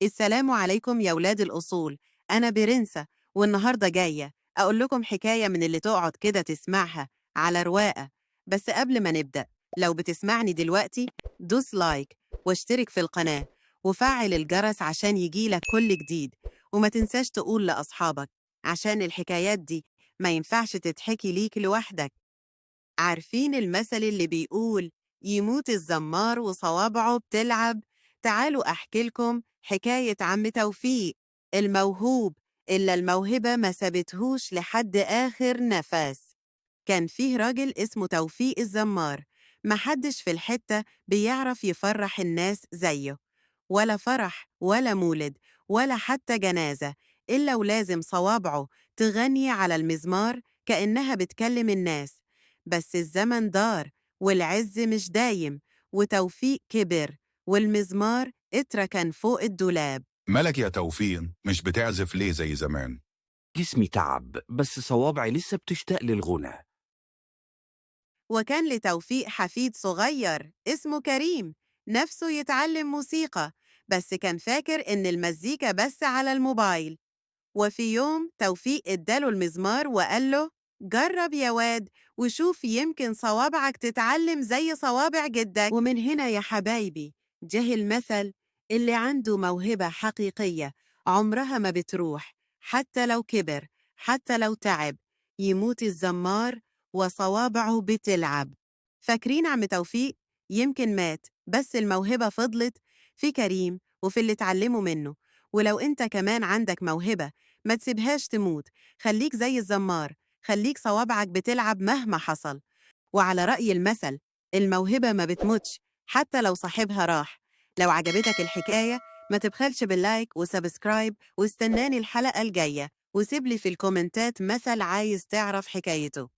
السلام عليكم يا ولاد الأصول. أنا برنسة، والنهاردة جاية أقول لكم حكاية من اللي تقعد كده تسمعها على رواقة. بس قبل ما نبدأ، لو بتسمعني دلوقتي دوس لايك واشترك في القناة وفعل الجرس عشان يجيلك كل جديد، وما تنساش تقول لأصحابك عشان الحكايات دي ما ينفعش تتحكي ليك لوحدك. عارفين المثل اللي بيقول يموت الزمار وصوابعه بتلعب؟ تعالوا أحكي لكم حكاية عم توفيق الموهوب، إلا الموهبة ما سابتهوش لحد آخر نفس. كان فيه راجل اسمه توفيق الزمار، محدش في الحتة بيعرف يفرح الناس زيه، ولا فرح ولا مولد ولا حتى جنازة، إلا ولازم صوابعه تغني على المزمار كأنها بتكلم الناس. بس الزمن دار والعز مش دايم، وتوفيق كبر والمزمار اتركن فوق الدولاب. مالك يا توفيق؟ مش بتعزف ليه زي زمان؟ جسمي تعب بس صوابعي لسه بتشتاق للغنى. وكان لتوفيق حفيد صغير اسمه كريم، نفسه يتعلم موسيقى، بس كان فاكر إن المزيكا بس على الموبايل. وفي يوم توفيق اداله المزمار وقال له جرب يا واد وشوف يمكن صوابعك تتعلم زي صوابع جدك. ومن هنا يا حبايبي جه المثل: اللي عنده موهبة حقيقية عمرها ما بتروح، حتى لو كبر، حتى لو تعب، يموت الزمار وصوابعه بتلعب. فاكرين عم توفيق؟ يمكن مات بس الموهبة فضلت في كريم وفي اللي اتعلموا منه. ولو انت كمان عندك موهبة ما تسيبهاش تموت، خليك زي الزمار، خليك صوابعك بتلعب مهما حصل. وعلى رأي المثل، الموهبة ما بتموتش حتى لو صاحبها راح. لو عجبتك الحكاية ما تبخلش باللايك وسبسكرايب، واستناني الحلقة الجاية، وسيب لي في الكومنتات مثل عايز تعرف حكايته.